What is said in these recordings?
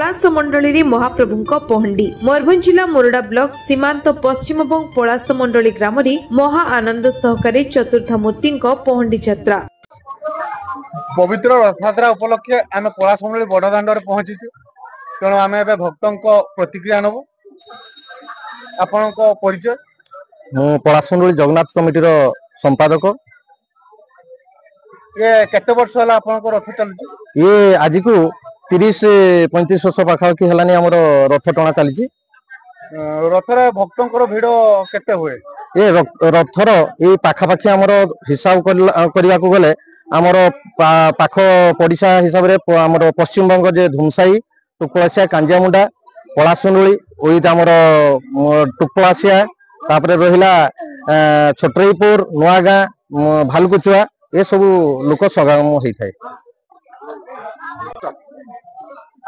पलास मंडली महाप्रभु पहंडी मयूरभंज जिला मोरडा ब्लॉक सीमांत पश्चिम और पलास मंडली ग्राम महा आनंद सहकारी चतुर्थ मूर्ति पहंडी यात्रा। पवित्र रथयात्रा उपलक्षे आम पलास मंडली बड़दाण्ड पहुंचीचु तेणु आम भक्तों प्रतिक्रिया नबु। आपण परिचय? मु पलास मंडली जगन्नाथ कमिटी संपादक। ये केते वर्ष होला आपन को रथ चलुची? ये आज को 30-35 वर्ष पाखापाखि हेलानी हमर रथ टणा चली। रथर भक्तों भीड़ केते हुए? ये रथर ये पाखापाखि हमर हिसाब करने को गले हमर पाख पड़िशा हिसाब रे हमर पश्चिम बंग जे धुमसाई टुकलासिया कांजियामुंडा पलास मंडली ओई हमर टुकलासिया तापर रहिला छोटरीपुर नुआगां भालकुचुआ ये सब लोक सगाम होई थाए।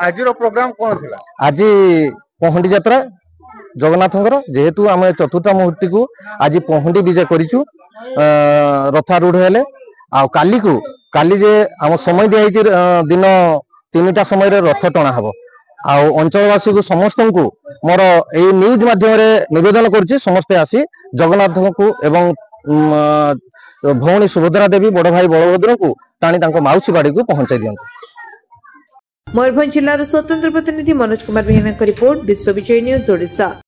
आज प्रोग्राम कौन थिला? आज पहंडी यात्रा जगन्नाथंकर जेहेतु आम चतुर्थ मूर्ति को आज पहंडी विजय करिछु रथारूढ़ हेले आ काली जे आम समय दिया दिन 3टा समय रे रथ टणा हबो। आ अंचलवासी को समस्त को मोर ए न्यूज माध्यम रे निवेदन करुछि समस्ते आसी जगन्नाथ को एवं भौणी सुभद्रा देवी बड़ भाई बलभद्र को टाणी तांको माउसी बाड़ी को पहुंचाई दियंतु। मयूरभंज जिलार स्वतंत्र प्रतिनिधि मनोज कुमार बेहेना रिपोर्ट, विश्व विजय न्यूज ओडिशा।